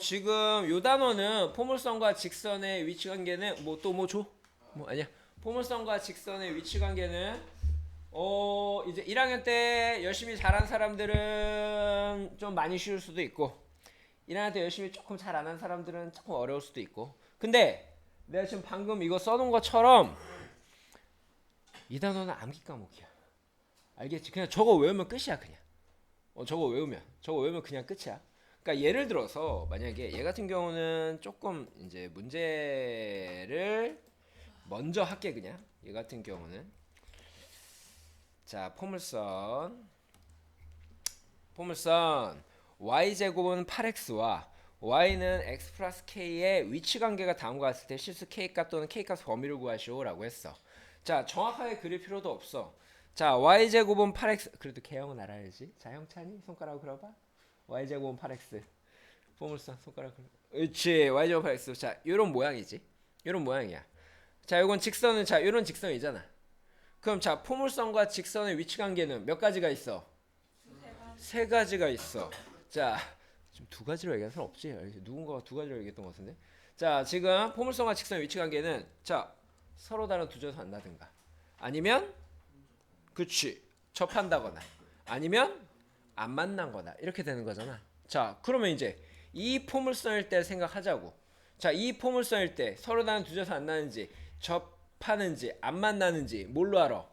지금 요 단어는 포물선과 직선의 위치 관계는 뭐 또 뭐 줘? 뭐 아니야. 포물선과 직선의 위치 관계는 이제 1학년 때 열심히 잘한 사람들은 좀 많이 쉬울 수도 있고 1학년 때 열심히 조금 잘 안 한 사람들은 조금 어려울 수도 있고. 근데 내가 지금 방금 이거 써놓은 것처럼 이 단어는 암기 과목이야. 알겠지? 그냥 저거 외우면 끝이야 그냥. 저거 외우면 그냥 끝이야. 그러니까 예를 들어서 만약에 얘 같은 경우는 조금 이제 문제를 먼저 할게 그냥. 얘 같은 경우는 자 포물선 y제곱은 8x와 y는 x 플러스 k의 위치 관계가 다음과 같을 때 실수 k값 또는 k값 범위를 구하시오라고 했어. 자 정확하게 그릴 필요도 없어. 자 y제곱은 8x 그래도 개형은 알아야지. 자 형찬이 손가락으로 그려봐. y제곱은 8x 포물선 손가락 그려. 그렇지 y제곱 8x. 자 요런 모양이지. 요런 모양이야. 자 요건 직선은 자 요런 직선이잖아. 그럼 자 포물선과 직선의 위치 관계는 몇 가지가 있어? 세 가지가 있어. 자 지금 두 가지로 얘기한 사람 없지? 누군가가 두 가지로 얘기했던 것 같은데. 자 지금 포물선과 직선의 위치 관계는 자 서로 다른 두 점에서 만나든가 아니면 그치 접한다거나 아니면 안 만난 거나 이렇게 되는 거잖아. 자 그러면 이제 이 포물선일 때 생각하자고. 자 이 포물선일 때 서로 다른 두 점에서 안 나는지 접하는지 안 만나는지 뭘로 알아?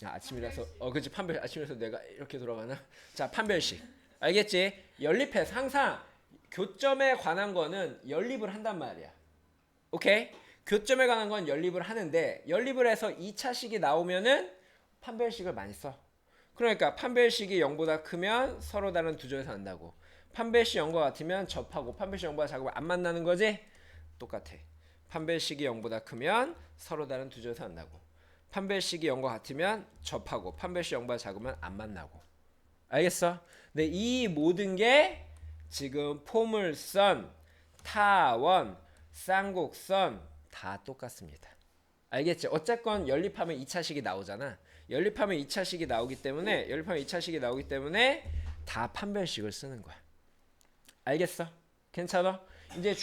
야, 아침이라서 그치 판별 아침이라서 내가 이렇게 돌아가나? 자 판별식 알겠지? 연립해서 항상 교점에 관한 거는 연립을 한단 말이야. 오케이? 교점에 관한 건 연립을 하는데 연립을 해서 2차식이 나오면은 판별식을 많이 써. 그러니까 판별식이 0보다 크면 서로 다른 두 점에서 난다고. 판별식 0과 같으면 접하고 판별식 0보다 작으면 안 만나는 거지? 똑같아. 판별식이 0보다 크면 서로 다른 두 점에서 난다고. 판별식이 0과 같으면 접하고 판별식 0보다 작으면 안 만나고. 알겠어? 근데 이 모든 게 지금 포물선, 타원, 쌍곡선 다 똑같습니다. 알겠지? 어쨌건 연립하면 2차식이 나오잖아. 연립하면 2차식이 나오기 때문에 다 판별식을 쓰는 거야. 알겠어? 괜찮아? 이제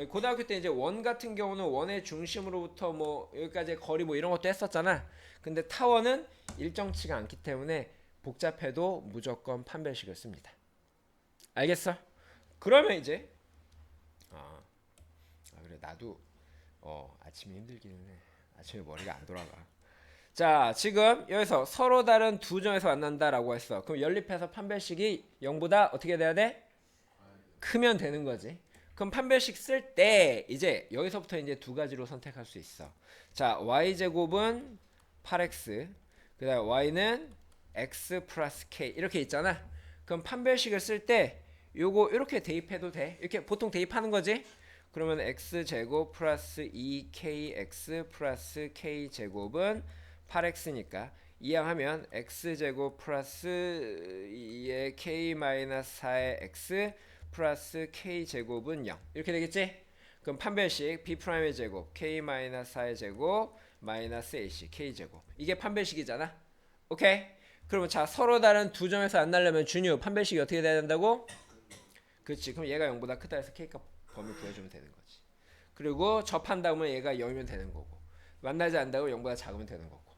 고등학교 때 이제 원 같은 경우는 원의 중심으로부터 뭐 여기까지 거리 뭐 이런 것도 했었잖아. 근데 타원은 일정치가 않기 때문에 복잡해도 무조건 판별식을 씁니다. 알겠어? 그러면 이제 그래 나도 아침이 힘들기는 해. 아침에 머리가 안 돌아가. 자 지금 여기서 서로 다른 두 점에서 만난다라고 했어. 그럼 연립해서 판별식이 0보다 어떻게 돼야 돼? 크면 되는 거지. 그럼 판별식 쓸 때 이제 여기서부터 이제 두 가지로 선택할 수 있어. 자 y제곱은 8x 그다음 y는 x 플러스 k 이렇게 있잖아. 그럼 판별식을 쓸 때 요거 이렇게 대입해도 돼. 이렇게 보통 대입하는 거지. 그러면 x제곱 플러스 2kx 플러스 k제곱은 8x니까 이항하면 x제곱 플러스 2의 k 마이너스 4의 x 플러스 k제곱은 0 이렇게 되겠지? 그럼 판별식 b'의 제곱 k 마이너스 4의 제곱 마이너스 ac k제곱 이게 판별식이잖아. 오케이? 그러면 자 서로 다른 두 점에서 안 나려면 준유 판별식이 어떻게 돼야 된다고? 그렇지. 그럼 얘가 0보다 크다 해서 k값 범위 구해주면 되는 거지. 그리고 접한다면 얘가 0이면 되는 거고 만나지 않는다고 0보다 작으면 되는 거고.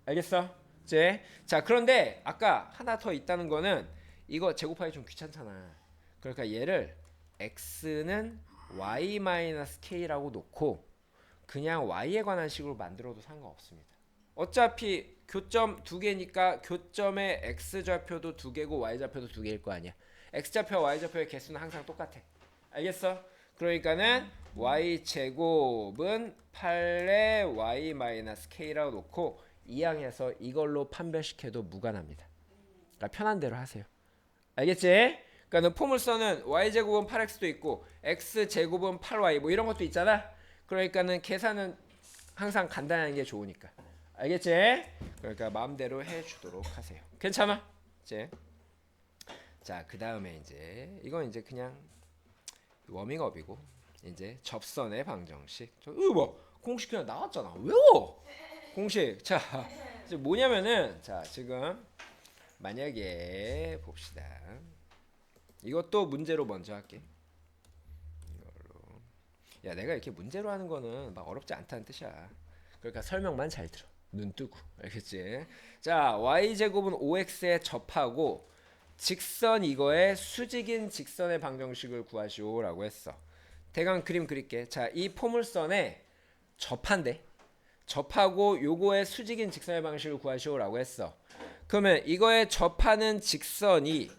알겠어? 이제 자 그런데 아까 하나 더 있다는 거는 이거 제곱하기 좀 귀찮잖아. 그러니까 얘를 x는 y-k라고 놓고 그냥 y에 관한 식으로 만들어도 상관없습니다. 어차피 교점 두 개니까 교점의 x좌표도 두 개고 y좌표도 두 개일 거 아니야. x좌표와 y좌표의 개수는 항상 똑같아. 알겠어? 그러니까는 y제곱은 8의 y-k라고 놓고 이항해서 이걸로 판별식해도 무관합니다. 그러니까 편한 대로 하세요. 알겠지? 그러니까 포물선은 y제곱은 8x도 있고 x제곱은 8y 뭐 이런 것도 있잖아. 그러니까는 계산은 항상 간단한 게 좋으니까. 알겠지? 그러니까 마음대로 해주도록 하세요. 괜찮아? 이제 자 그 다음에 이제 이건 이제 그냥 워밍업이고 이제 접선의 방정식. 뭐 공식 그냥 나왔잖아. 왜요? 공식. 자 이제 뭐냐면은 자 지금 만약에 봅시다. 이것도 문제로 먼저 할게. 이걸로. 야, 내가 이렇게 문제로 하는 거는 막 어렵지 않다는 뜻이야. 그러니까 설명만 잘 들어. 눈 뜨고. 알겠지? 자, y제곱은 5x에 접하고 직선 이거에 수직인 직선의 방정식을 구하시오라고 했어. 대강 그림 그릴게. 자, 이 포물선에 접한대. 접하고 요거의 수직인 직선의 방식을 구하시오라고 했어. 그러면 이거에 접하는 직선이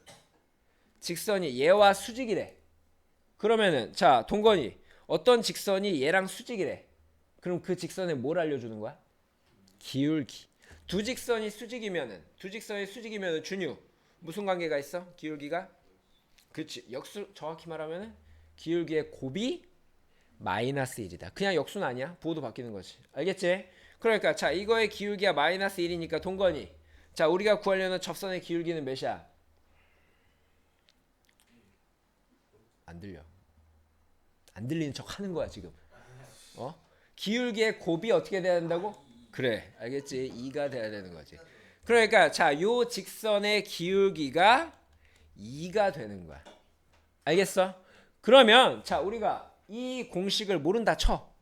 얘와 수직이래. 그러면은 자, 동건이 어떤 직선이 얘랑 수직이래. 그럼 그 직선에 뭘 알려주는 거야? 기울기. 두 직선이 수직이면은 준유 무슨 관계가 있어? 기울기가? 그치. 역수 정확히 말하면은 기울기의 곱이 마이너스 1이다. 그냥 역수는 아니야. 부호도 바뀌는 거지. 알겠지? 그러니까 자, 이거의 기울기가 마이너스 1이니까 동건이 자, 우리가 구하려는 접선의 기울기는 몇이야? 안 들려. 안 들리는 척 하는 거야 지금. 기울기의 곱이 어떻게 돼야 된다고? 그래. 알겠지? 2가 돼야 되는 거지. 그러니까 자, 요 직선의 기울기가 2가 되는 거야. 알겠어? 그러면 자, 우리가 이 공식을 모른다 쳐.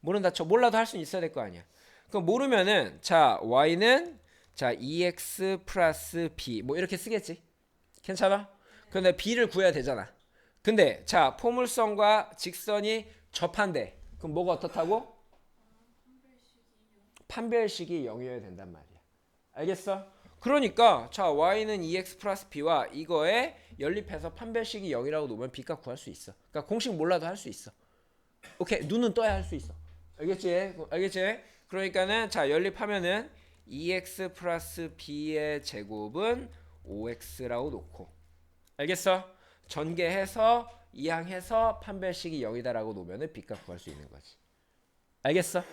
몰라도 할 수는 있어야 될 거 아니야. 그럼 모르면은 자, y는 자, 2x 플러스 b 뭐 이렇게 쓰겠지. 괜찮아? 근데 b를 구해야 되잖아. 근데 자, 포물선과 직선이 접한대. 그럼 뭐가 어떻다고? 판별식이 0이어야 된단 말이야. 알겠어? 그러니까 자, y는 2x 플러스 b와 이거에 연립해서 판별식이 0이라고 놓으면 b값 구할 수 있어. 그러니까 공식 몰라도 할 수 있어. 오케이, 눈은 떠야 할 수 있어. 알겠지? 그러니까는 자, 연립하면은 2x 플러스 b의 제곱은 5x라고 놓고, 알겠어? 전개해서 이항해서 판별식이 0이다라고 놓으면은 b값 구할 수 있는 거지. 알겠어?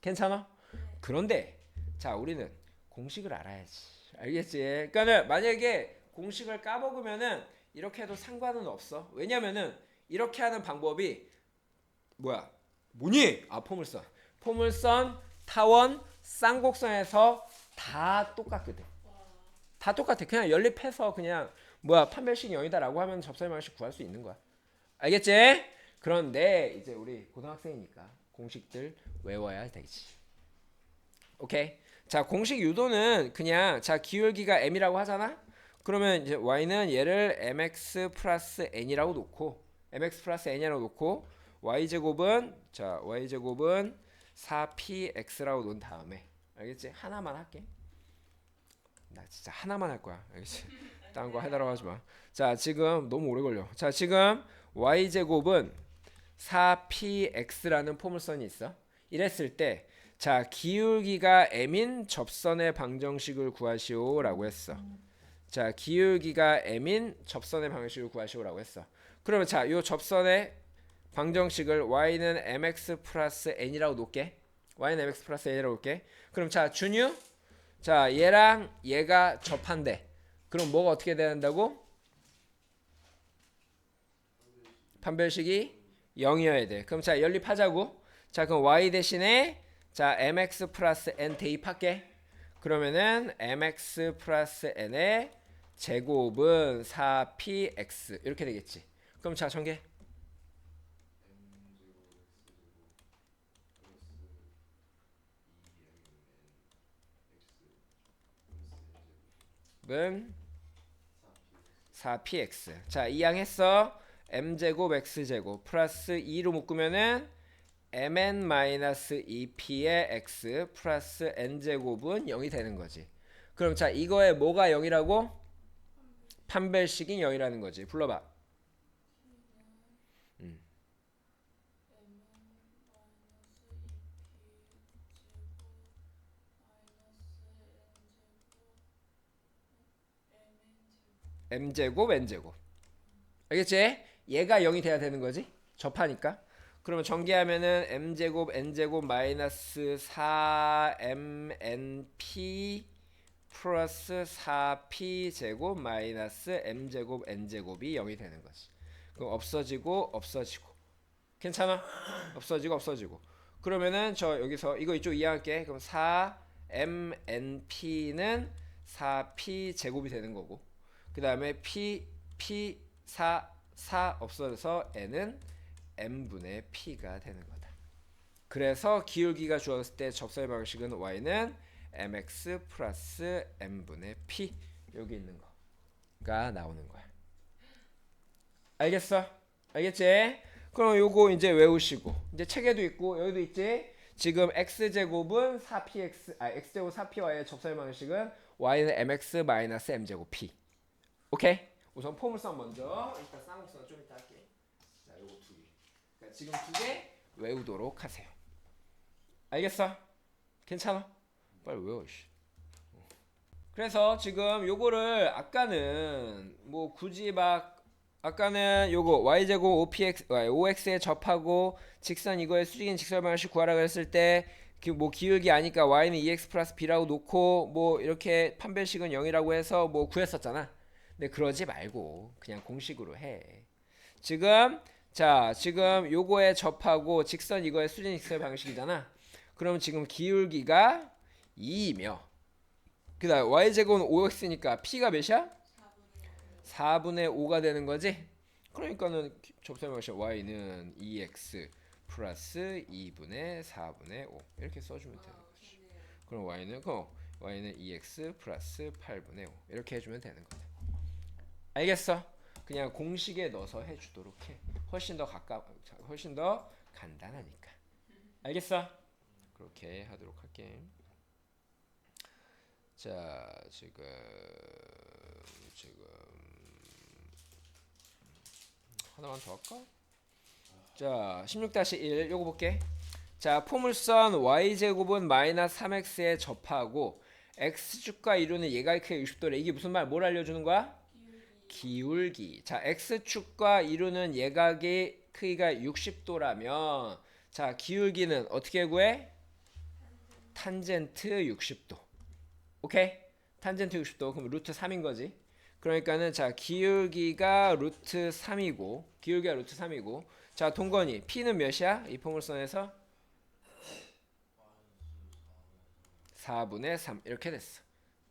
괜찮아? 그런데 자, 우리는 공식을 알아야지. 알겠지? 그러니까는 만약에 공식을 까먹으면은 이렇게 해도 상관은 없어. 왜냐면은 이렇게 하는 방법이 뭐니? 포물선, 타원, 쌍곡선에서 다 똑같거든. 다 똑같아. 그냥 연립해서 그냥 판별식 0이다라고 하면 접선의 방식 구할 수 있는 거야. 알겠지? 그런데 이제 우리 고등학생이니까 공식들 외워야 되지. 오케이. 자, 공식 유도는 그냥 자, 기울기가 m이라고 하잖아. 그러면 이제 y는 얘를 mx 플러스 n이라고 놓고 y제곱은 4px라고 놓은 다음에, 알겠지? 하나만 할게. 나 진짜 하나만 할 거야. 알겠지? 다른 거 해달라고 하지 마. 자, 지금 너무 오래 걸려. 자, 지금 y제곱은 4px라는 포물선이 있어. 이랬을 때 자, 기울기가 m인 접선의 방정식을 구하시오라고 했어. 자, 기울기가 m인 접선의 방정식을 구하시오라고 했어. 그러면 자, 요 접선의 방정식을 y는 mx 플러스 n이라고 놓을게. 그럼 자, 준유. 자, 얘랑 얘가 접한대. 그럼 뭐가 어떻게 돼야 된다고? 판별식이 0이어야 돼. 그럼 자, 연립하자고. 자, 그럼 y 대신에 자, mx 플러스 n 대입할게. 그러면은 mx 플러스 n의 제곱은 4px 이렇게 되겠지. 그럼 자, 전개. 은 4px. 자, 이항했어. m제곱 x제곱 플러스 2로 묶으면은 mn-2p의 x 플러스 n제곱은 0이 되는 거지. 그럼 자, 이거에 뭐가 0이라고? 판별식이 0이라는 거지. 불러봐. m제곱 n제곱. 알겠지? 얘가 0이 돼야 되는 거지. 접하니까. 그러면 전개하면은 m제곱 n제곱 마이너스 4mnp 플러스 4p 제곱 마이너스 m제곱 n제곱이 0이 되는 거지. 그럼 없어지고 괜찮아? 없어지고 그러면은 저 여기서 이거 이쪽 이해할게. 그럼 4mnp는 4p 제곱이 되는 거고, 그 다음에 p 4 없어져서 n은 n분의 p가 되는 거다. 그래서 기울기가 주어졌을 때 접선의 방식은 y는 mx 플러스 n분의 p, 여기 있는 거가 나오는 거야. 알겠어? 알겠지? 그럼 요거 이제 외우시고, 이제 책에도 있고 여기도 있지. 지금 x제곱은 4px, x제곱 4py의 접선의 방식은 y는 mx 마이너스 m제곱 p. 오케이? 우선 포물선 먼저, 일단 쌍곡선 좀 이따 할게. 자, 요거 두 개. 그러니까 지금 두 개 외우도록 하세요. 알겠어? 괜찮아? 빨리 외워. 그래서 지금 요거를 아까는 뭐 굳이 막, 아까는 요거 y제곱 5x에 접하고 직선 이거의 수직인 직선 방식 구하라 그랬을 때 뭐 기울기 아니까 y는 2x 플러스 b라고 놓고 뭐 이렇게 판별식은 0이라고 해서 뭐 구했었잖아. 근데 그러지 말고 그냥 공식으로 해. 지금 지금 요거에 접하고 직선 이거의 수직인 직선 방식이잖아. 그럼 지금 기울기가 2이며, 그 다음 y제곱은 5x니까 p가 몇이야? 4분의 5가 되는 거지. 그러니까는 접선의 방식 y는 2x 플러스 2분의 4분의 5 이렇게 써주면 되는 거지. 그럼 y는 2x 플러스 8분의 5 이렇게 해주면 되는 거다. 알겠어? 그냥 공식에 넣어서 해주도록 해. 훨씬 더 간단하니까. 알겠어? 그렇게 하도록 할게. 자, 지금 하나만 더 할까? 자, 16-1 요거 볼게. 자, 포물선 y제곱은 마이너스 3x에 접하고 x축과 이루는 예각의 크기가 60도래. 이게 무슨 말? 뭘 알려주는 거야? 기울기. 자, x축과 이루는 예각의 크기가 60도라면 자, 기울기는 어떻게 구해? 탄젠트 60도. 오케이? 탄젠트 60도. 그럼 루트 3인 거지. 그러니까는 자, 기울기가 루트 3이고 자, 동건이 p는 몇이야? 이 포물선에서 4분의 3 이렇게 됐어.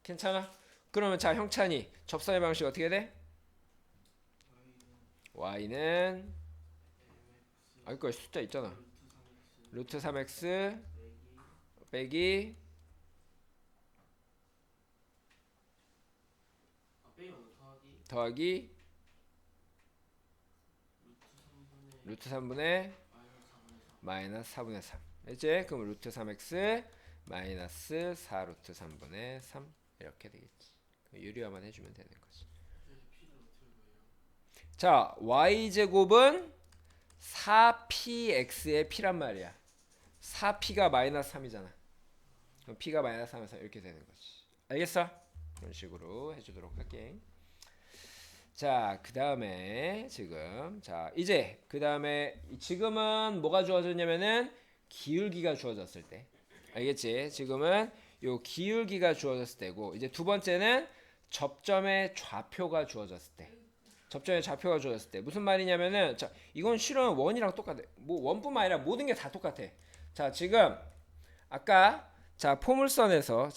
괜찮아? 그러면 자, 형찬이 접선의 방식 어떻게 돼? y는 여기 숫자 있잖아. 루트 3x 빼기 더하기 루트 3분의 마이너스 4분의 3. 이제 그럼 루트 3x 마이너스 4 루트 3분의 3 이렇게 되겠지. 유리화만 해주면 되는 거지. 자, y제곱은 4px의 p란 말이야. 4p가 마이너스 3이잖아. 그럼 p가 마이너스 3에서 이렇게 되는 거지. 알겠어? 그런 식으로 해주도록 할게. 자, 그 다음에 지금 이제 그 다음에 지금은 뭐가 주어졌냐면은 기울기가 주어졌을 때. 알겠지? 지금은 요 기울기가 주어졌을 때고, 이제 두 번째는 접점의 좌표가 주어졌을 때. 접점의 좌표가 주어졌을 때 무슨 말이냐면은, 자, 이건 실은 원이랑 똑같아. 뭐 원뿐만 아니라 모든 게 다 똑같아. 자, 지금 아까 포물선에서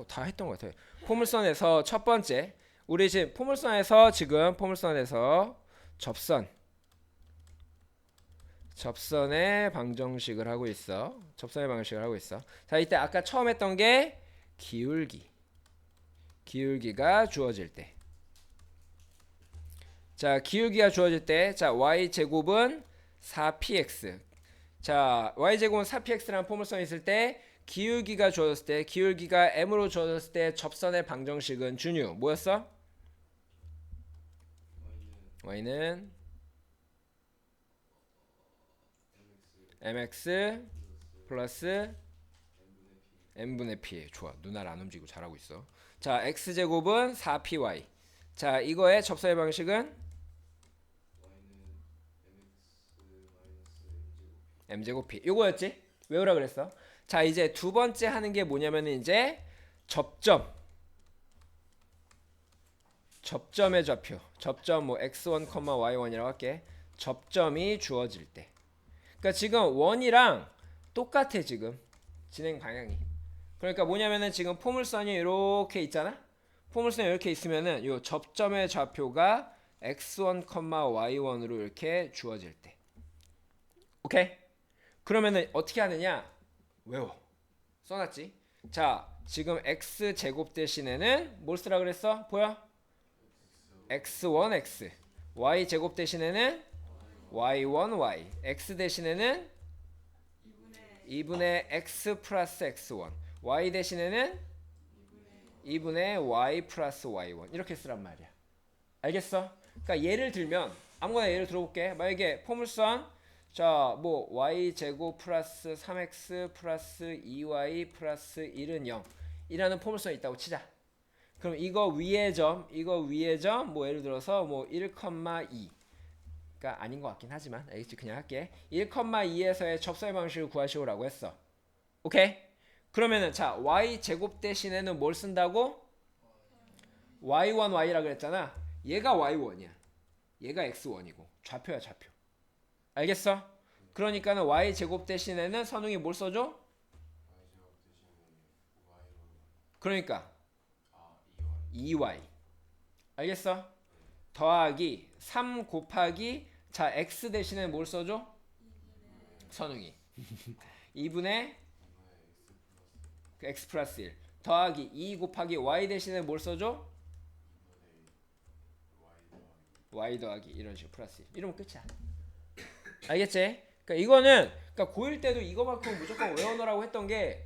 다 했던 것 같아요. 포물선에서 첫 번째, 우리 지금 포물선에서 접선의 방정식을 하고 있어. 접선의 방식을 하고 있어. 자, 이때 아까 처음 했던 게 기울기가 주어질 때. 자, 기울기가 주어질 때, 자, y제곱은 4px. 자, y제곱은 4px라는 포물선이 있을 때, 기울기가 주어졌을 때, 기울기가 m으로 주어졌을 때 접선의 방정식은 준유 뭐였어? y는 mx 플러스 n분의 p. 좋아, 누나를 안 움직이고 잘하고 있어. 자, x제곱은 4py. 자, 이거의 접선의 방식은 m제곱 p. 요거였지? 외우라 그랬어. 자, 이제 두 번째 하는 게 뭐냐면은 이제 접점의 좌표. 접점 뭐 x1, y1이라고 할게. 접점이 주어질 때. 그러니까 지금 원이랑 똑같아 지금. 진행 방향이. 그러니까 뭐냐면은 지금 포물선이 이렇게 있잖아. 포물선이 이렇게 있으면은 요 접점의 좌표가 x1, y1으로 이렇게 주어질 때. 오케이? 그러면은 어떻게 하느냐? 외워. 써놨지? 자, 지금 x 제곱 대신에는 뭘 쓰라 그랬어? 보여? x1x. y 제곱 대신에는 y1y. x 대신에는 2분의 x 플러스 x1. y 대신에는 2분의 y 플러스 y1. 이렇게 쓰란 말이야. 알겠어? 그러니까 예를 들면 아무거나 예를 들어볼게. 만약에 포물선 자, 뭐 y 제곱 플러스 3x 플러스 2y 플러스 1은 0 이라는 포물선이 있다고 치자. 그럼 이거 위의 점, 뭐 예를 들어서 뭐 1,2가 아닌 것 같긴 하지만 알겠지? 그냥 할게. 1,2에서의 접선의 방식을 구하시오라고 했어. 오케이? 그러면은 자, y 제곱 대신에는 뭘 쓴다고? y1y라 그랬잖아. 얘가 y1이야. 얘가 x1이고 좌표야, 좌표. 알겠어? 그러니까는 y 제곱 대신에는 선웅이 뭘 써줘? 그러니까 2y. 알겠어? 더하기 3 곱하기 자 x 대신에 뭘 써줘? 선웅이 2분의 x 플러스 1 더하기 2 곱하기 y 대신에 뭘 써줘? y 더하기 이런 식으로 플러스 1 이러면 끝이야. 알겠지? 그러니까 이거는 그러니까 고1 때도 이거만큼 무조건 외워놓으라고 했던 게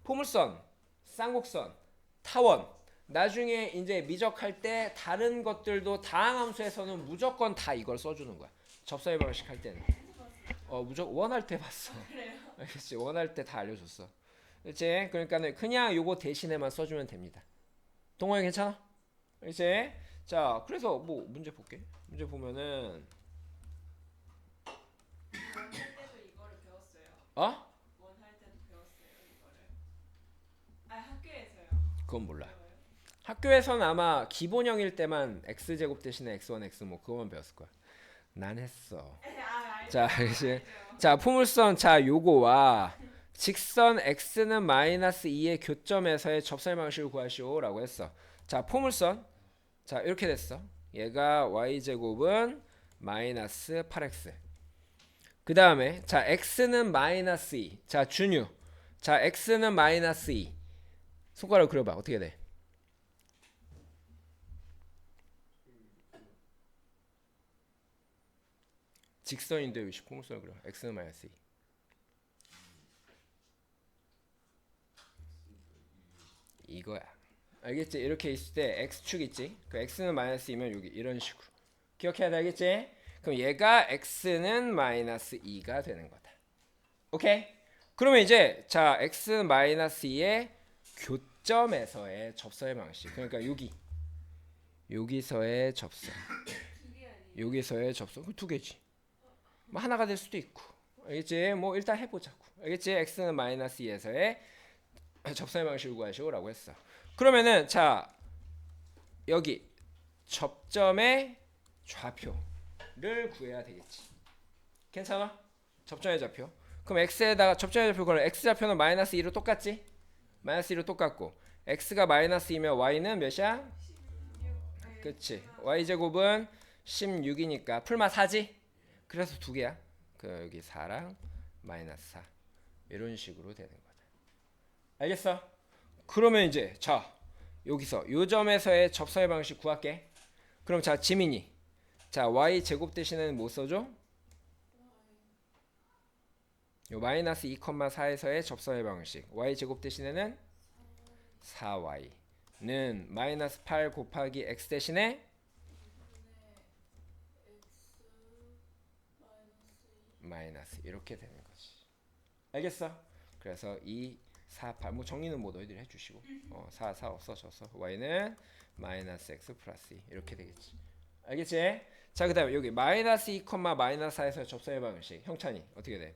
포물선, 쌍곡선, 타원 나중에 이제 미적할 때 다른 것들도 다항함수에서는 무조건 다 이걸 써주는 거야. 접선의 방식 할 때는 무조건 원할 때 봤어. 알겠지? 원할 때 다 알려줬어. 그렇지? 그러니까는 그냥 요거 대신에만 써주면 됩니다. 동호회 괜찮아? 이제 자 그래서 뭐 문제 볼게. 문제 보면은 원할 때도 이거를 배웠어요. 어? 원할 때도 배웠어요 이거를. 아 학교에서요. 그건 몰라. 배워요? 학교에서는 아마 기본형일 때만 x제곱 대신에 x1, x 뭐 그거만 배웠을 거야. 난 했어. 알죠. 자, 이제 알죠. 자 포물선 자 요거와 직선 x는 마이너스 2의 교점에서의 접선의 방식을 구하시오라고 했어. 자 포물선 자 이렇게 됐어. 얘가 y제곱은 마이너스 8x. 그 다음에 자 x는 마이너스 2. 자 준유. 자 x는 마이너스 2. 손가락 그려봐. 어떻게 돼? 직선인데 위시 포물선을 그려. x는 마이너스 2. 이거야. 알겠지? 이렇게 있을 때 x축 있지? 그 x는 마이너스 2면 여기 이런 식으로. 기억해야 돼. 알겠지? 그럼 얘가 x는 마이너스 2가 되는 거다. 오케이? 그러면 이제 자 x 마이너스 2의 교점에서의 접선의 방식. 그러니까 여기서의 접선. 여기서의 접선. 그 두 개지. 뭐 하나가 될 수도 있고. 알겠지? 뭐 일단 해보자고. 알겠지? x는 마이너스 2에서의 접선의 방식을 구하시오라고 했어. 그러면은 자 여기 접점의 좌표를 구해야 되겠지. 괜찮아? 접점의 좌표. 그럼 x에다가 접점의 좌표 걸어. x 좌표는 마이너스 2로 똑같지? 마이너스 2로 똑같고 x가 마이너스 2면 y는 몇이야? 16. 그치. y제곱은 16이니까 풀마 4지? 그래서 두 개야. 그 여기 4랑 마이너스 4 이런 식으로 되는 거다. 알겠어? 그러면 이제 자 여기서 요 점에서의 접선의 방식 구할게. 그럼 자 지민이 자 y 제곱 대신에는 뭐 써줘? 요 마이너스 2,4에서의 접선의 방식 y 제곱 대신에는 4y는 마이너스 8 곱하기 x 대신에 마이너스 이렇게 되는 거지. 알겠어? 그래서 2, 4, 8 뭐 정리는 뭐 너희들이 해주시고 4, 4 없어졌어. y는 마이너스 x 플러스 2 이렇게 되겠지. 알겠지? 자 그 다음에 여기 마이너스 2, 마이너스 4에서 접선의 방식 형찬이 어떻게 돼?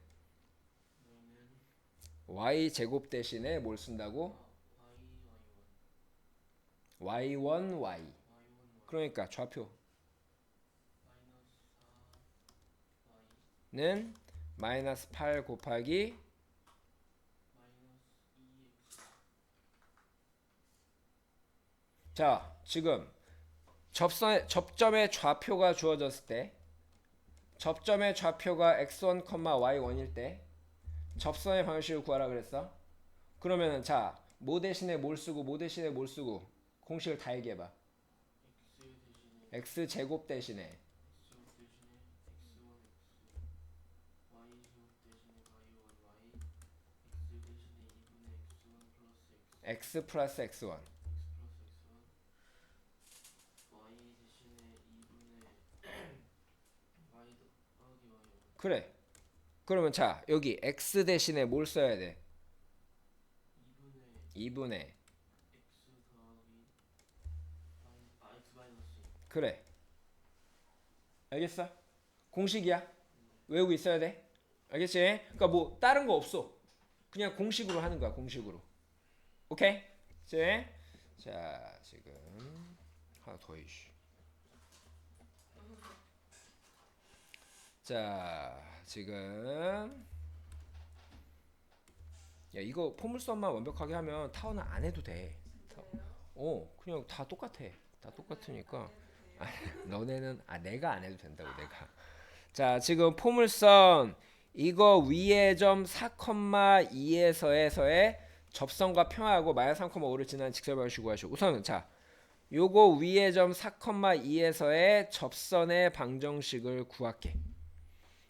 y 제곱 대신에 뭘 쓴다고? y1y 그러니까 좌표는 마이너스 8 곱하기 자, 지금 접점의 좌표가 주어졌을 때, 접점의 좌표가 x1, y1일 때 접선의 방식을 구하라 그랬어. 그러면은 자, 뭐 대신에 뭘 쓰고 뭐 대신에 뭘 쓰고 공식을 다 얘기해봐. x 제곱 대신에 x 플러스 x1. 그래. 그러면 자, 여기 x 대신에 뭘 써야 돼? 2분의. 그래. 알겠어? 공식이야. 외우고 있어야 돼. 알겠지? 그러니까 뭐 다른 거 없어. 그냥 공식으로 하는 거야. 공식으로. 오케이? 이제 자, 지금 하나 더 이슈. 자, 지금 야, 이거 포물선만 완벽하게 하면 타원은 안 해도 돼. 그냥 다 똑같아. 다 똑같으니까. 너네는 내가 안 해도 된다고 내가. 자, 지금 포물선 이거 위에 점 4,2에서의 접선과 평하고 마이너스 3,5를 지나는 직설방식 구하시고 우선은 자, 요거 위에 점 4,2에서의 접선의 방정식을 구할게.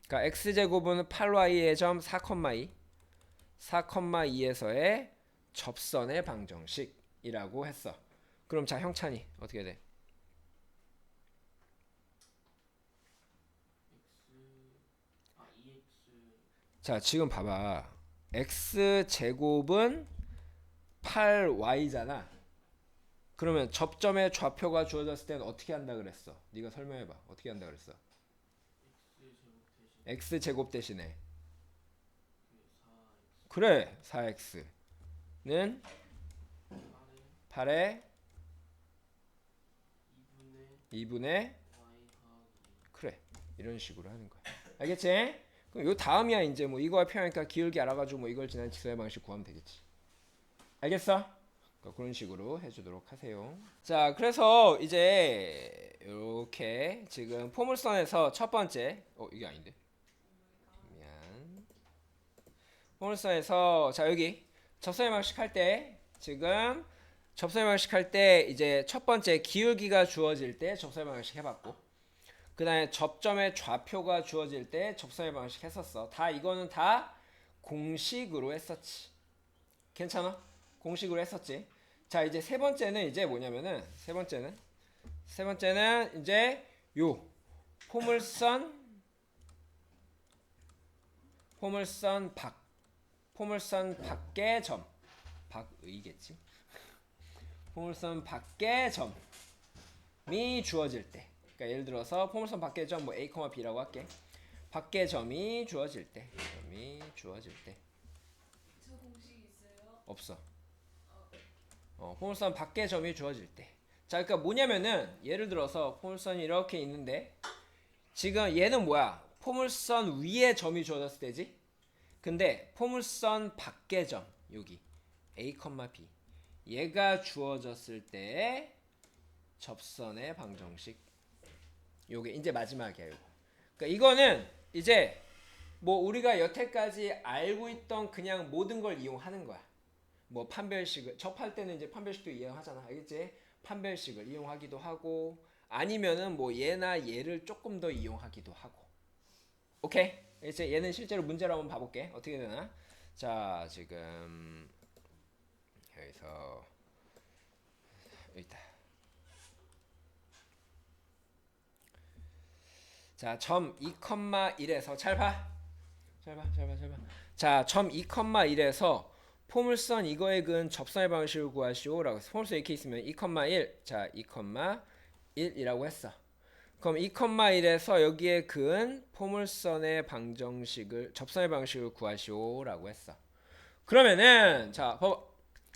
그러니까 x제곱은 8y의 점 4,2 4,2에서의 접선의 방정식이라고 했어. 그럼 자, 형찬이 어떻게 돼? 자, 지금 봐봐. x제곱은 8y잖아. 그러면 접점의 좌표가 주어졌을 때는 어떻게 한다 그랬어? 네가 설명해봐. 어떻게 한다 그랬어? x제곱 대신에 그래, 4x는 8의 2분의 그래, 이런 식으로 하는 거야. 알겠지? 그럼 요 다음이야. 이제 뭐 이거와 표현하니까 기울기 알아가지고 뭐 이걸 지난 직선의 방식 구하면 되겠지. 알겠어? 그러니까 그런 식으로 해주도록 하세요. 자, 그래서 이제 이렇게 지금 포물선에서 첫 번째 이게 아닌데 미안. 포물선에서 자, 여기 접선의 방식 할 때 지금 접선의 방식 할 때 이제 첫 번째 기울기가 주어질 때 접선의 방식 해봤고, 그 다음에 접점의 좌표가 주어질 때 접선의 방식 했었어. 다 이거는 다 공식으로 했었지. 괜찮아? 공식으로 했었지. 자, 이제 세 번째는 이제 뭐냐면은 세 번째는 이제 요 포물선 밖의 점 밖의겠지. 포물선 밖의 점이 주어질 때, 그러니까 예를 들어서 포물선 밖의 점 뭐 a, b라고 할게. 밖의 점이 주어질 때, 저 공식 있어요? 없어. 포물선 밖의 점이 주어질 때. 자, 그러니까 뭐냐면은 예를 들어서 포물선이 이렇게 있는데 지금 얘는 뭐야? 포물선 위에 점이 주어졌을 때지. 근데 포물선 밖의 점 여기 a, b 얘가 주어졌을 때 접선의 방정식. 요게 이제 마지막이야. 요거. 그러니까 이거는 이제 뭐 우리가 여태까지 알고 있던 그냥 모든 걸 이용하는 거야. 뭐 판별식을 접할 때는 이제 판별식도 이용하잖아. 알겠지? 판별식을 이용하기도 하고 아니면은 뭐 얘나 얘를 조금 더 이용하기도 하고. 오케이? 이제 얘는 실제로 문제로 한번 봐볼게. 어떻게 되나? 자, 지금 여기서 여기다. 자, 점 2,1에서 잘 봐. 자, 점 2,1에서 포물선 이거의 근 접선의 방식을 구하시오라고 해서 포물선 이렇게 있으면 2,1 자 2,1이라고 했어. 그럼 2,1에서 여기에 근 포물선의 방정식을 접선의 방식을 구하시오라고 했어. 그러면은 자 봐봐.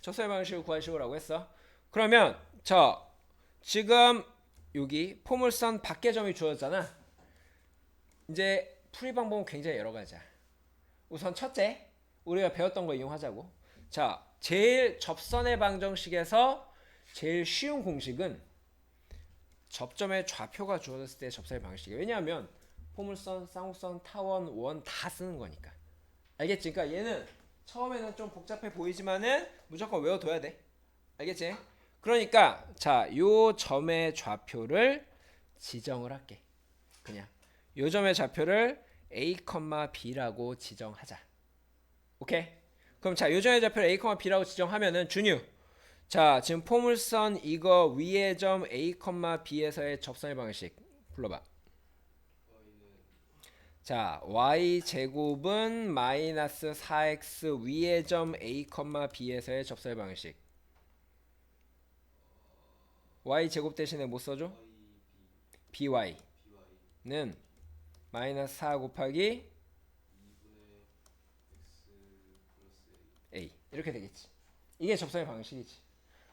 접선의 방식을 구하시오라고 했어. 그러면 자 지금 여기 포물선 밖의 점이 주어졌잖아. 이제 풀이 방법은 굉장히 여러 가지야. 우선 첫째 우리가 배웠던 거 이용하자고. 자, 제일 접선의 방정식에서 제일 쉬운 공식은 접점의 좌표가 주어졌을 때 접사의 방식이에요. 왜냐하면 포물선, 쌍곡선, 타원, 원 다 쓰는 거니까. 알겠지? 그러니까 얘는 처음에는 좀 복잡해 보이지만은 무조건 외워둬야 돼. 알겠지? 그러니까 자, 요 점의 좌표를 지정을 할게. 그냥 요 점의 좌표를 a, b라고 지정하자. 오케이? 그럼 자, 요 점의 좌표를 a, b라고 지정하면은 준유. 자, 지금 포물선 이거 위의 점 a, b에서의 접선의 방식 불러봐. 자, y 제곱은 마이너스 4x 위의 점 a, b에서의 접선의 방식. y 제곱 대신에 뭐 써줘? by는 마이너스 4 곱하기 a 이렇게 되겠지. 이게 접선의 방식이지.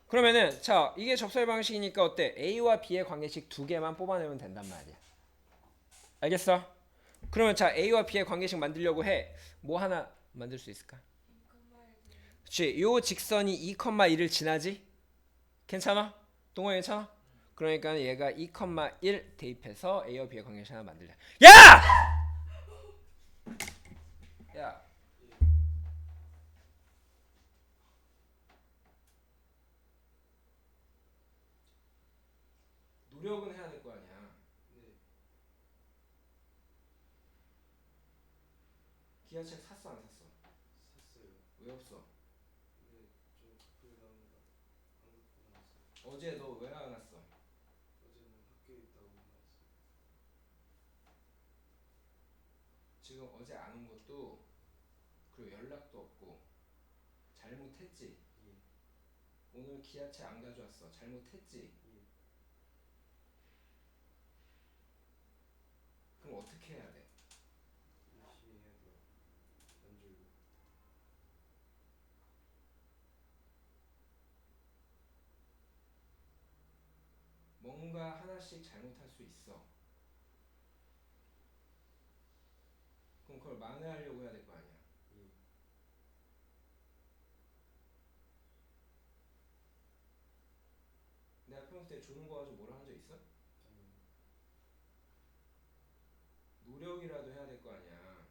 그러면은 자, 이게 접선의 방식이니까 어때? a와 b의 관계식 두 개만 뽑아내면 된단 말이야. 알겠어? 그러면 자, a와 b의 관계식 만들려고 해. 뭐 하나 만들 수 있을까? 그렇지. 요 직선이 2,1을 지나지? 괜찮아? 동호 괜찮아? 그러니까 얘가 2,1 대입해서 a와 b의 관계식 하나 만들자. 야! 야. 노력은 해야 될 거 아니야. 기하책 샀어 안 샀어? 왜 없어? 어제 너 왜 안 왔어? 지금 어제 안 온 것도 그리고 연락도 없고 잘못했지? 오늘 기하책 안 가져왔어. 잘못했지? 그럼 어떻게 해야 돼? 뭔가 하나씩 잘못할 수 있어. 그럼 그걸 만회하려고 해야 될 거 아니야. 내가 평소에 주는 거 가지고 뭐라 한 적 있어? 노력이라도 해야 될 거 아니야.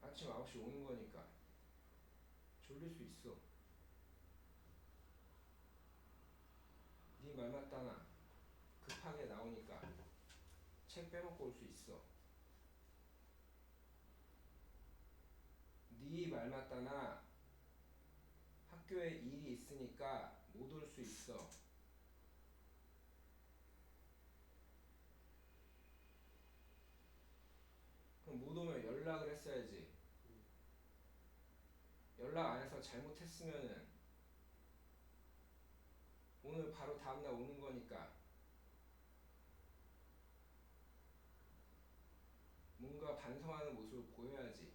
아침 9시 오는 거니까 졸릴 수 있어. 네 말 맞다나 급하게 나오니까 책 빼먹고 올 수 있어. 네 말 맞다나 학교에 일이 있으니까 못 올 수 있어. 그럼 못 오면 연락을 했어야지. 연락 안 해서 잘못했으면은 오늘 바로 다음날 오는 거니까 뭔가 반성하는 모습을 보여야지.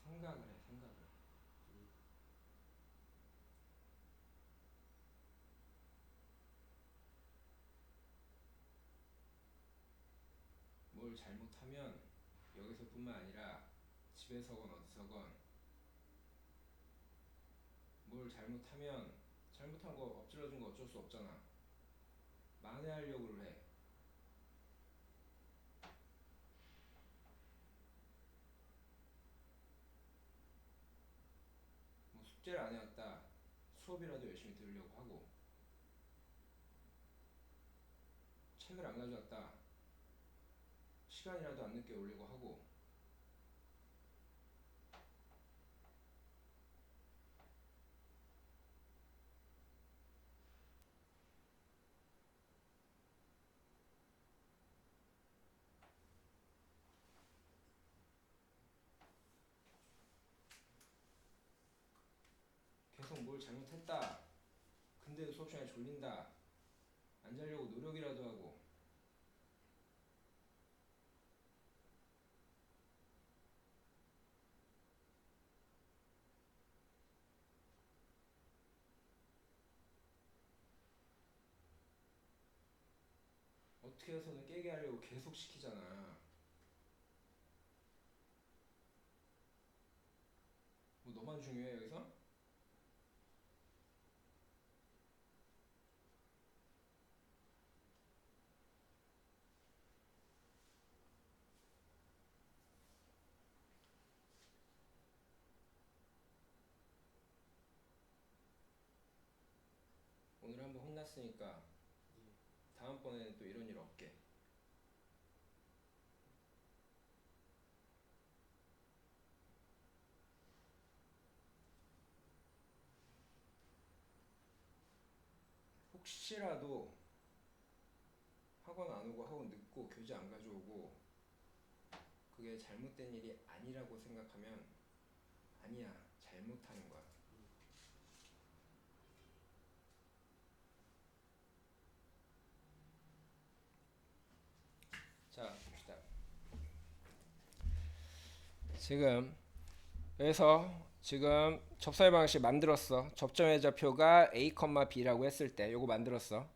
생각을 해, 생각을. 뭘 잘못하면 여기서뿐만 아니라 집에서건 어디서건 뭘 잘못하면 잘못한 거 엎질러준 거 어쩔 수 없잖아. 만회하려고 해. 뭐 숙제를 안 해왔다. 수업이라도 열심히 들으려고 하고 책을 안 가져왔다. 시간이라도 안 늦게 오려고 하고 계속 뭘 잘못했다. 근데 근데도 수업 시간에 졸린다. 안 자려고 노력이라도 하고. 어떻게 해서든 깨게 하려고 계속 시키잖아. 뭐 너만 중요해 여기서? 오늘 한번 혼났으니까 다음번에는 또 이런 일 없게. 혹시라도 학원 안 오고 학원 늦고 교재 안 가져오고 그게 잘못된 일이 아니라고 생각하면 아니야, 잘못하는 거야. 자, 봅시다. 지금 그래서 지금 접선의 방식 만들었어. 접점의 좌표가 a, b라고 했을 때 요거 만들었어.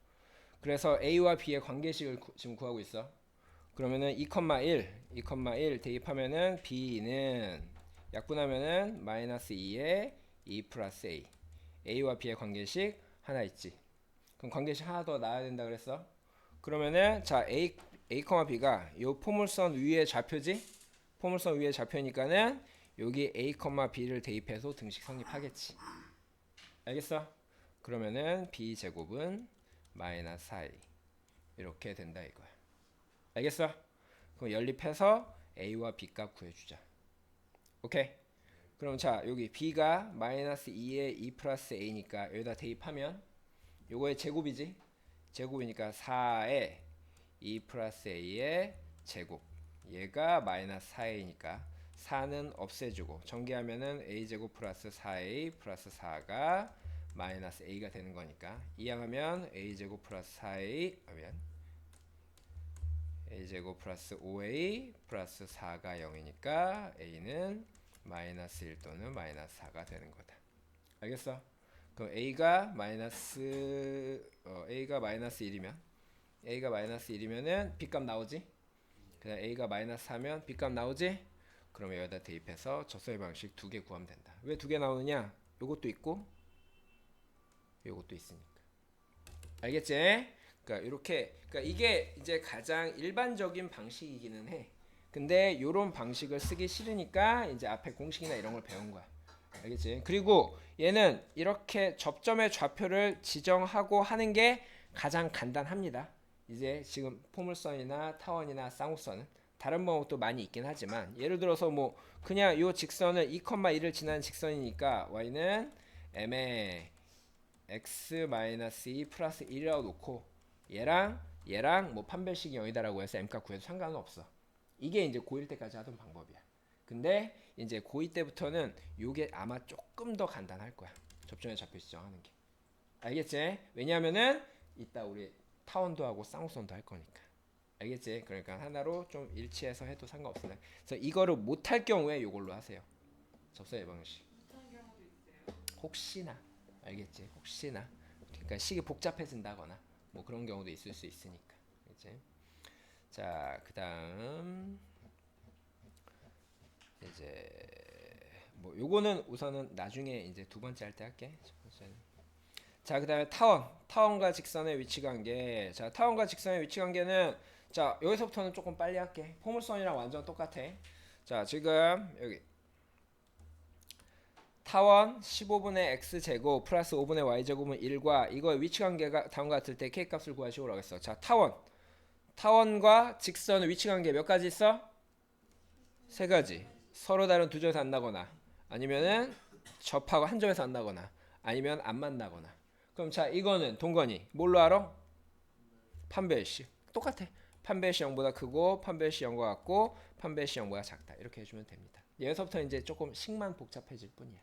그래서 a와 b의 관계식을 지금 구하고 있어. 그러면은 2,1 대입하면은 b는 약분하면은 마이너스 2에 2 플러스 a. a와 b의 관계식 하나 있지. 그럼 관계식 하나 더 나와야 된다 그랬어. 그러면은 자 a, b가 요 포물선 위의 좌표지. 포물선 위의 좌표니까는 여기 a, b를 대입해서 등식 성립하겠지. 알겠어? 그러면은 b 제곱은 마이너스 4a 이렇게 된다 이거야. 알겠어? 그럼 연립해서 a와 b 값 구해주자. 오케이? 그럼 자 여기 b가 마이너스 2에 2 플러스 a니까 여기다 대입하면 요거의 제곱이지? 제곱이니까 4에 2 플러스 a의 제곱. 얘가 마이너스 4a니까 4는 없애주고 전개하면은 a제곱 플러스 4a 플러스 4가 마이너스 a가 되는 거니까 이항하면 a제곱 플러스 4a 하면 a제곱 플러스 5a 플러스 4가 0이니까 a는 마이너스 1 또는 마이너스 4가 되는 거다. 알겠어? 그럼 a가 마이너스 1이면 b값 나오지? 그다음 a가 마이너스 4면 b값 나오지? 그러면 여기다 대입해서 접선의 방식 2개 구하면 된다. 왜 2개 나오느냐? 요것도 있고 요것도 있으니까. 알겠지? 그러니까 이렇게 이게 이제 가장 일반적인 방식이기는 해. 근데 요런 방식을 쓰기 싫으니까 이제 앞에 공식이나 이런 걸 배운 거야. 알겠지? 그리고 얘는 이렇게 접점의 좌표를 지정하고 하는 게 가장 간단합니다. 이제 지금 포물선이나 타원이나 쌍곡선은 다른 방법도 많이 있긴 하지만 예를 들어서 뭐 그냥 요 직선을 2,1을 지나는 직선이니까 y는 m에 x-2 플러스 1이라고 놓고 얘랑 뭐 판별식이 0이다라고 해서 m값 구해도 상관은 없어. 이게 이제 고1 때까지 하던 방법이야. 근데 이제 고2 때부터는 요게 아마 조금 더 간단할 거야. 접점의 좌표 지정하는 게. 알겠지? 왜냐하면은 이따 우리 타원도 하고 쌍곡선도 할 거니까. 알겠지? 그러니까 하나로 좀 일치해서 해도 상관없어. 그래서 이거를 못할 경우에 요걸로 하세요. 접선의 방식. 못한 경우도 있어요. 혹시나. 알겠지? 혹시나. 그러니까 식이 복잡해진다거나 뭐 그런 경우도 있을 수 있으니까. 알겠지? 자, 그다음 이제 뭐 요거는 우선은 나중에 이제 두 번째 할 때 할게. 자, 그다음에 타원과 직선의 위치 관계. 자, 타원과 직선의 위치 관계는 자, 여기서부터는 조금 빨리 할게. 포물선이랑 완전 똑같아. 자, 지금 여기 타원 15분의 x제곱 플러스 5분의 y제곱은 1과 이거의 위치 관계가 다음과 같을 때 k값을 구하시오라고 했어. 자, 타원과 직선의 위치 관계 몇 가지 있어? 세 가지. 서로 다른 두 점에서 만나거나 아니면은 접하고 한 점에서 만나거나 아니면 안 만나거나. 그럼 자, 이거는 동건이 뭘로 알아? 판별식. 똑같아. 판별식 0보다 크고 판별식 0과 같고 판별식 0보다 작다. 이렇게 해주면 됩니다. 여기서부터 이제 조금 식만 복잡해질 뿐이야.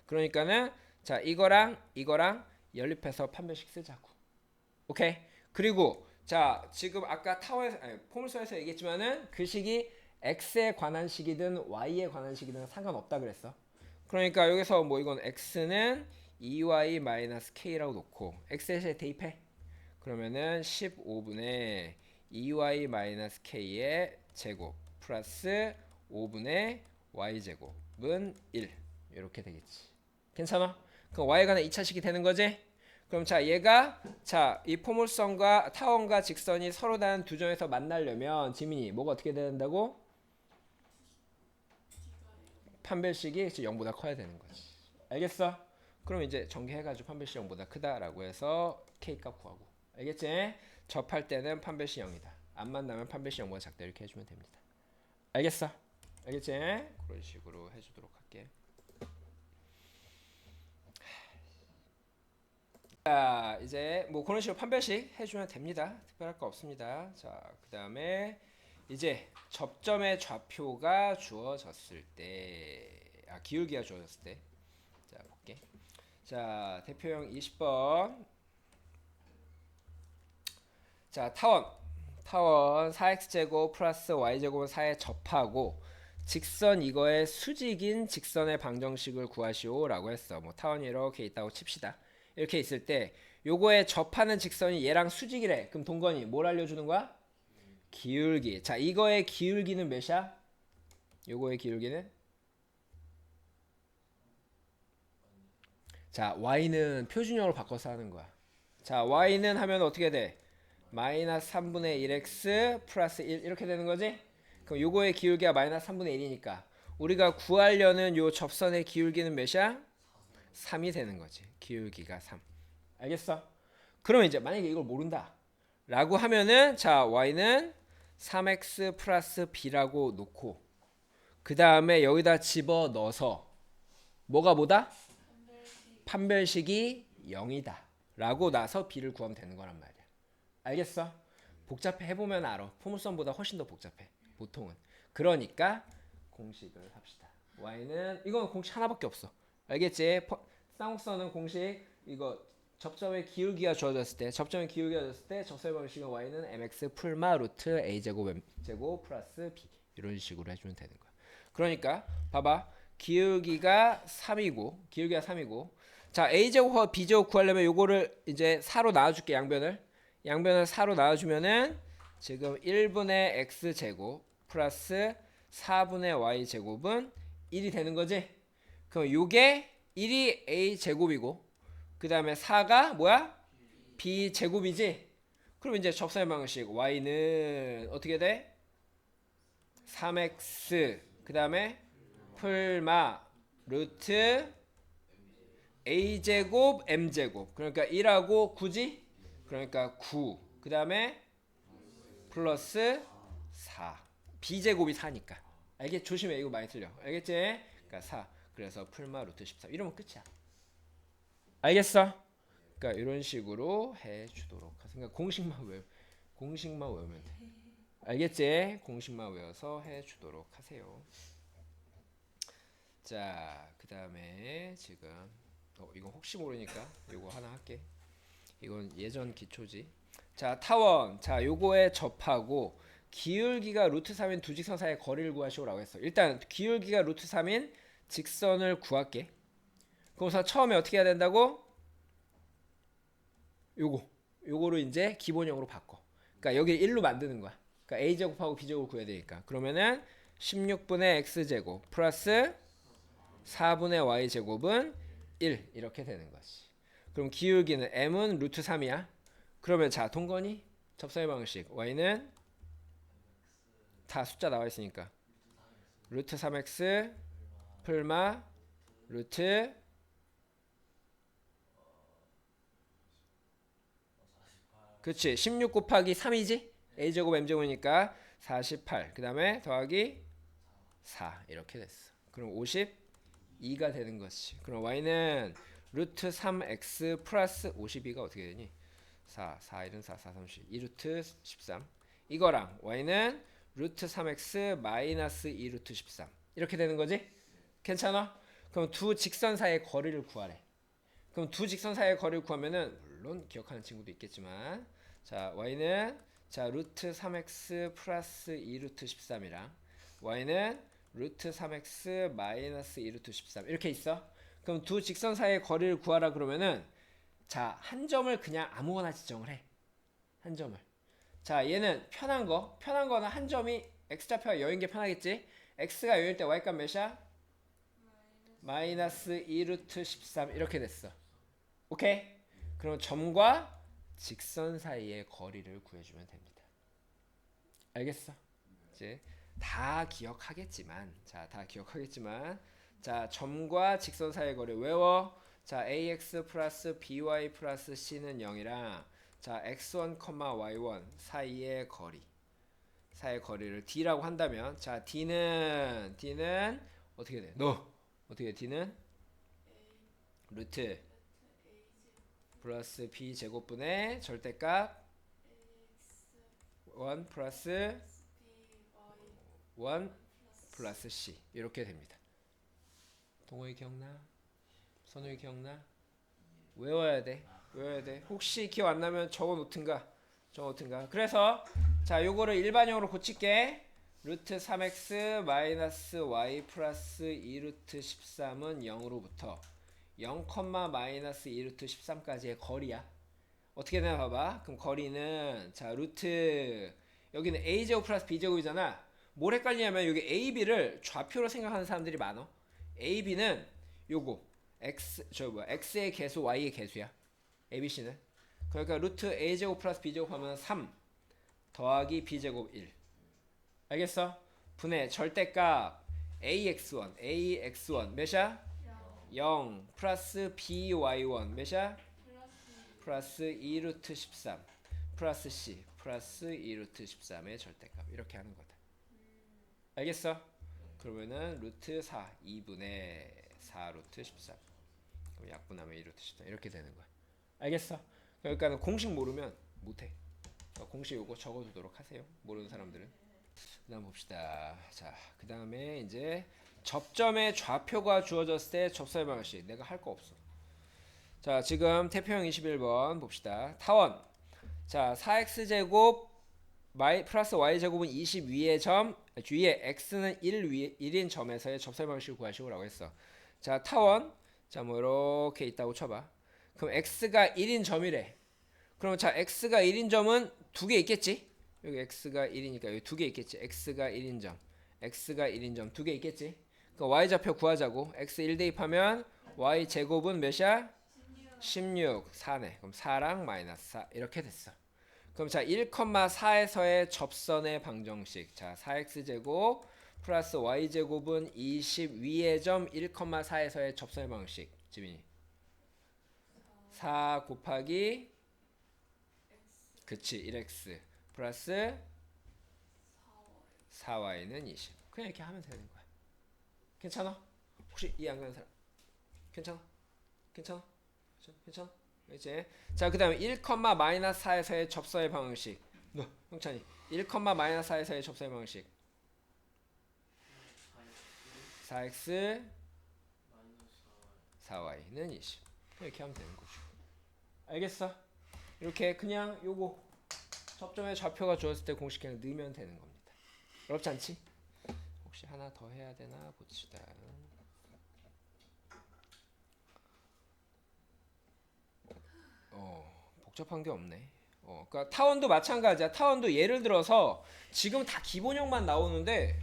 그러니까는 자, 이거랑 연립해서 판별식 쓰자고. 오케이. 그리고 자 지금 아까 타워에서 포물선에서 얘기했지만은 그 식이 x에 관한 식이든 y에 관한 식이든 상관없다 그랬어. 그러니까 여기서 뭐 이건 x는 2y-k라고 놓고 x에 대입해. 그러면은 15분의 2y-k의 제곱 플러스 5분의 y제곱은 1 이렇게 되겠지. 괜찮아? 그럼 y에 관한 2차식이 되는 거지? 그럼 자 얘가 자 이 포물선과 타원과 직선이 서로 다른 두 점에서 만나려면 지민이 뭐가 어떻게 돼야 된다고? 판별식이 0보다 커야 되는 거지. 알겠어? 그럼 이제 전개해가지고 판별식 0보다 크다라고 해서 k값 구하고. 알겠지? 접할 때는 판별식 0이다. 안 만나면 판별식 0보다 작다 이렇게 해주면 됩니다. 알겠어? 알겠지? 그런 식으로 해주도록 할게. 자 이제 뭐 그런 식으로 판별식 해주면 됩니다. 특별할 거 없습니다. 자 그 다음에 이제 접점의 좌표가 주어졌을 때 기울기가 주어졌을 때 자 볼게. 자 대표형 20번. 자 타원 4x제곱 플러스 y제곱은 4에 접하고 직선 이거의 수직인 직선의 방정식을 구하시오 라고 했어. 뭐 타원이 이렇게 있다고 칩시다. 이렇게 있을 때 요거에 접하는 직선이 얘랑 수직이래. 그럼 동건이 뭘 알려주는 거야? 기울기. 자 이거의 기울기는 몇이야? 요거의 기울기는? 자 y는 표준형으로 바꿔서 하는 거야. 자 y는 하면 어떻게 돼? 마이너스 3분의 1x 플러스 1 이렇게 되는 거지? 그럼 요거의 기울기가 마이너스 3분의 1이니까 우리가 구하려는 요 접선의 기울기는 몇이야? 3이 되는 거지. 기울기가 3. 알겠어? 그러면 이제 만약에 이걸 모른다 라고 하면은 자 y는 3x 플러스 b라고 놓고 그 다음에 여기다 집어넣어서 뭐가 뭐다? 판별식이 0이다 라고 나서 b를 구하면 되는 거란 말이야. 알겠어? 복잡해 해보면 알아. 포물선보다 훨씬 더 복잡해 보통은. 그러니까 공식을 합시다. y는 이건 공식 하나밖에 없어. 알겠지? 쌍곡선은 공식 이거 접점의 기울기가 주어졌을 때 접점의 기울기가 주어졌을 때 접선의 방식은 y는 mx 풀마 루트 a제곱 m제곱 플러스 b 이런 식으로 해주면 되는 거야. 그러니까 봐봐. 기울기가 3이고 자 a제곱과 b제곱 구하려면 요거를 이제 4로 나눠줄게. 양변을 4로 나눠주면은 지금 1분의 x제곱 플러스 4분의 y제곱은 1이 되는 거지. 그럼 요게 1이 a제곱이고 그 다음에 4가 뭐야? b제곱이지. 그럼 이제 접선의 방식 y는 어떻게 돼? 3x 그 다음에 풀마 루트 a제곱 m제곱 그러니까 1하고 9지? 그러니까 9 그 다음에 플러스 4 b제곱이 4니까 알겠지? 조심해 이거 많이 틀려. 알겠지? 그러니까 4 그래서 풀마 루트 13 이러면 끝이야. 알겠어? 그러니까 이런 식으로 해주도록 하세요. 그러니까 공식만 외우면 돼. 알겠지? 공식만 외워서 해주도록 하세요. 자, 그 다음에 지금 이거 혹시 모르니까 이거 하나 할게. 이건 예전 기초지. 자, 타원. 자, 요거에 접하고 기울기가 루트 3인 두 직선 사이의 거리를 구하시오라고 했어. 일단 기울기가 루트 3인 직선을 구할게. 그래서 처음에 어떻게 해야 된다고? 요거로 이제 기본형으로 바꿔. 그러니까 여기 1로 만드는 거야. 그러니까 a제곱하고 b제곱 구해야 되니까. 그러면은 16분의 x제곱 플러스 4분의 y제곱은 1 이렇게 되는 거지. 그럼 기울기는 m은 루트 3이야. 그러면 자 동건이 접선의 방식 y는 다 숫자 나와 있으니까 루트 3x 풀마 루트 그치 16 곱하기 3이지? a제곱 m제곱이니까 48 그 다음에 더하기 4 이렇게 됐어. 그럼 52가 되는 것이. 그럼 y는 루트 3x 플러스 52가 어떻게 되니? 4 1은 4 4 30 2루트 13 이거랑 y는 루트 3x 마이너스 2루트 13 이렇게 되는 거지? 괜찮아? 그럼 두 직선 사이의 거리를 구하래. 그럼 두 직선 사이의 거리를 구하면은 물론 기억하는 친구도 있겠지만 자 y는 자 루트 3x 플러스 2 루트 13이랑 y는 루트 3x 마이너스 2 루트 13 이렇게 있어. 그럼 두 직선 사이의 거리를 구하라 그러면은 자 한 점을 그냥 아무거나 지정을 해. 한 점을. 자 얘는 편한 거는 한 점이 x좌표가 여인 게 편하겠지. x가 여일 때 y값 몇이야? 마이너스 2 루트 13 이렇게 됐어. 오케이? 그럼 점과 직선 사이의 거리를 구해주면 됩니다. 알겠어? 이제 다 기억하겠지만 자 점과 직선 사이의 거리 외워. 자 ax 플러스 by 플러스 c는 0이랑 자 x1, y1 사이의 거리를 d라고 한다면 자 d는 어떻게 돼? 어떻게 돼? d는 루트 플러스 b 제곱분의 절대값 1 플러스 1 플러스 c 이렇게 됩니다. 동호이 기억나? 선우이 기억나? 외워야 돼. 혹시 기억 안 나면 적어 놓든가. 그래서 자 요거를 일반형으로 고칠게. 루트 3x 마이너스 y 플러스 2 루트 13은 0으로부터 0, 마이너스 2 루트 13까지의 거리야. 어떻게 되나 봐봐. 그럼 거리는 자 루트 여기는 a제곱 플러스 b제곱이잖아. 뭘 헷갈리냐면 여기 ab를 좌표로 생각하는 사람들이 많어. ab는 요거 x의 개수 y의 개수야. abc는 그러니까 루트 a제곱 플러스 b제곱 하면 3 더하기 b제곱 1 알겠어? 분의 절대값 ax1 몇이야? 0 플러스 by1 몇이야? 플러스 2 루트 13 플러스 c 플러스 2 루트 13의 절대값 이렇게 하는 거다. 알겠어? 그러면은 루트 4 2분의 4 루트 13 그럼 약분하면 2 루트 13 이렇게 되는 거야. 알겠어? 그러니까 공식 모르면 못해. 공식 요거 적어두도록 하세요. 모르는 사람들은. 그 다음 봅시다. 자, 그 다음에 이제 접점의 좌표가 주어졌을 때 접선의 방식. 내가 할 거 없어. 자, 지금 태평 21번 봅시다. 타원. 자, 4x제곱 플러스 y제곱은 20 위의 점 위에 x는 1인 점에서의 접선의 방식을 구하시오라고 했어. 자, 타원. 자, 뭐 이렇게 있다고 쳐봐. 그럼 x가 1인 점이래. 그럼 자, x가 1인 점은 두 개 있겠지? 여기 x가 1이니까 여기 두 개 있겠지. x가 1인 점 두 개 있겠지. 그럼 y좌표 구하자고. x 1 대입하면 y 제곱은 몇이야? 16 4네. 그럼 4랑 마이너스 4 이렇게 됐어. 그럼 자 1,4에서의 접선의 방정식. 자 4x 제곱 플러스 y 제곱은 20 위의 점 1,4에서의 접선의 방식. 지민이 4 곱하기 그치 1x 플러스 4y는 20 그냥 이렇게 하면 되는 거야. 괜찮아? 혹시 이해 안 가는 사람? 괜찮아? 이제 자 그 다음에 1, 마이너스 4에서의 접선의 방식. 형찬이 1, 마이너스 4에서의 접선의 방식 4x 4y는 20 이렇게 하면 되는 거죠. 알겠어? 이렇게 그냥 요거 접점의 좌표가 주어졌을 때 공식 그냥 넣으면 되는 겁니다. 어렵지 않지? 혹시 하나 더 해야 되나 봅시다. 복잡한 게 없네. 그러니까 타원도 마찬가지야. 타원도 예를 들어서 지금 다 기본형만 나오는데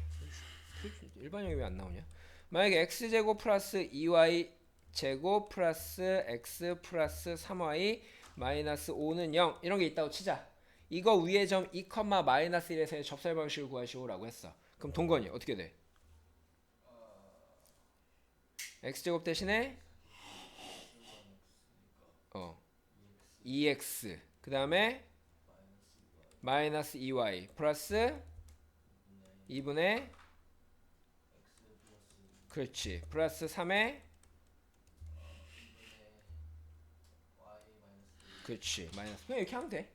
일반형이 왜 안 나오냐? 만약에 x제곱 플러스 2y 제곱 플러스 x 플러스 3y 마이너스 5는 0 이런 게 있다고 치자. 이거 위의 점 2, 마이너스 1에서의 접선의 방식을 구하시오라고 했어. 그럼 동건이 어떻게 돼? x제곱 대신에 2x 그 다음에 마이너스 2y 플러스 2분의 그렇지 플러스 3의 그렇지 마이너스 그냥 이렇게 하면 돼.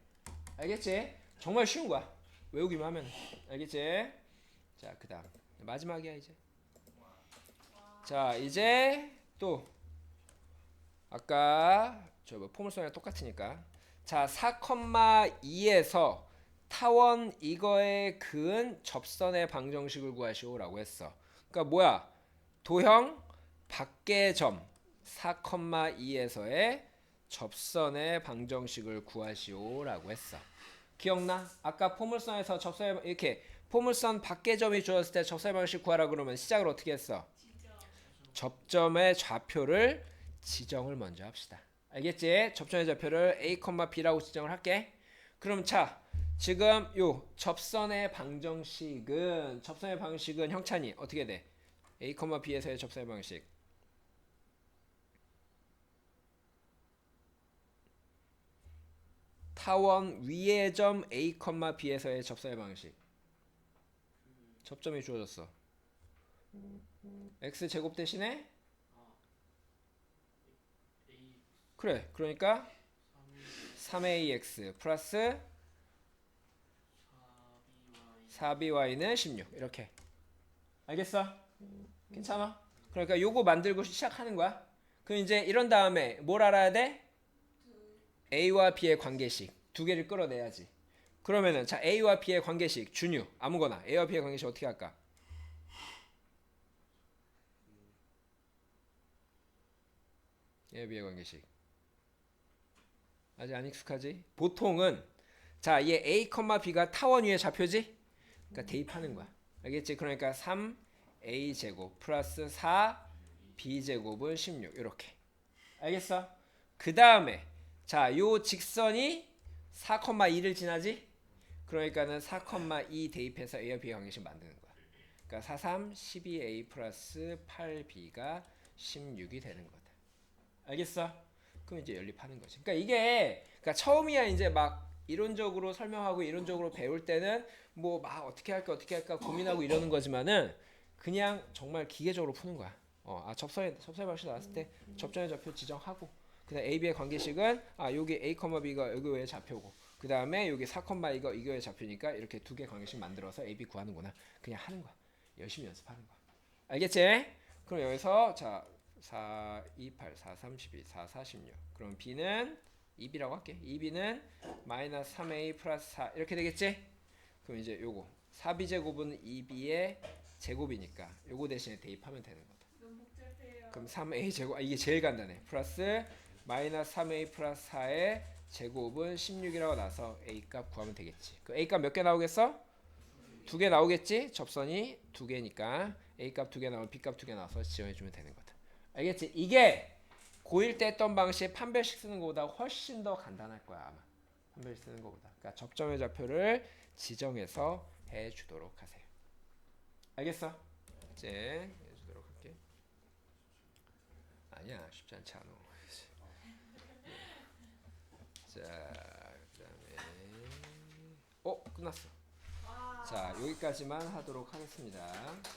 알겠지? 정말 쉬운 거야. 외우기만 하면 알겠지? 자 그 다음 마지막이야 이제. 자 이제 또 아까 저 뭐 포물선이랑 똑같으니까 자 4,2에서 타원 이거에 그은 접선의 방정식을 구하시오라고 했어. 그러니까 뭐야? 도형 밖의 점 4,2에서의 접선의 방정식을 구하시오라고 했어. 기억나? 아까 포물선에서 접선의 이렇게 포물선 밖의 점이 주어졌을 때 접선의 방정식 구하라 그러면 시작을 어떻게 했어? 접점의 좌표를 지정을 먼저 합시다. 알겠지? 접점의 좌표를 A, B라고 지정을 할게. 그럼 자, 지금 요 접선의 방정식은 형찬이 어떻게 돼? A, B에서의 접선의 방식. 타원 위의 점 A, B에서의 접선의 방식. 접점이 주어졌어. x 제곱 대신에 그래. 그러니까 3ax 플러스 4by는 16 이렇게. 알겠어? 괜찮아? 그러니까 요거 만들고 시작하는 거야. 그럼 이제 이런 다음에 뭘 알아야 돼? a와 b의 관계식 두 개를 끌어내야지. 그러면은 자 a와 b의 관계식 준유 아무거나 a와 b의 관계식 어떻게 할까? a와 b의 관계식 아직 안 익숙하지? 보통은 자, 얘 a, b가 타원 위에 좌표지? 그러니까 대입하는 거야. 알겠지? 그러니까 3a 제곱 플러스 4b 제곱은 16 이렇게. 알겠어? 그 다음에 자, 요 직선이 4,2를 지나지? 그러니까는 4,2 대입해서 a와 b의 관계식 만드는 거야. 그러니까 4, 3, 12a 플러스 8b가 16이 되는 거다. 알겠어? 그럼 이제 연립하는 거지. 그러니까 이게 그러니까 처음이야 이제 막 이론적으로 설명하고 이론적으로 배울 때는 뭐 막 어떻게 할까 고민하고 이러는 거지만은 그냥 정말 기계적으로 푸는 거야. 접선의 방식 나왔을 때 접점의 좌표 지정하고 그다음 A, B의 관계식은 여기 A, B가 여기 왜 좌표고 그 다음에 여기 4, 이거 왜 좌표니까 이렇게 두 개 관계식 만들어서 A, B 구하는구나. 그냥 하는 거야. 열심히 연습하는 거야. 알겠지? 그럼 여기서 자 4, 2, 8, 4, 3, 12, 4, 4, 16. 그럼 B는 2B라고 할게. 2B는 마이너스 3A 플러스 4 이렇게 되겠지? 그럼 이제 요거 4B 제곱은 2B의 제곱이니까 요거 대신에 대입하면 되는 거다. 너무 복잡해요. 그럼 3A 제곱 이게 제일 간단해. 플러스 마이너스 3A 플러스 4의 제곱은 16이라고 나서 A 값 구하면 되겠지. 그 A 값 몇 개 나오겠어? 두 개 나오겠지? 접선이 두 개니까 A 값 두 개 나오면 B 값 두 개 나와서 지정해주면 되는 거다. 알겠지? 이게 고1 때 했던 방식 판별식 쓰는 것보다 훨씬 더 간단할 거야 아마. 판별식 쓰는 것보다. 그러니까 접점의 좌표를 지정해서 해주도록 하세요. 알겠어? 이제 해주도록 할게. 아니야 쉽지 않지 않아. 자 그다음에 끝났어. 자 여기까지만 하도록 하겠습니다.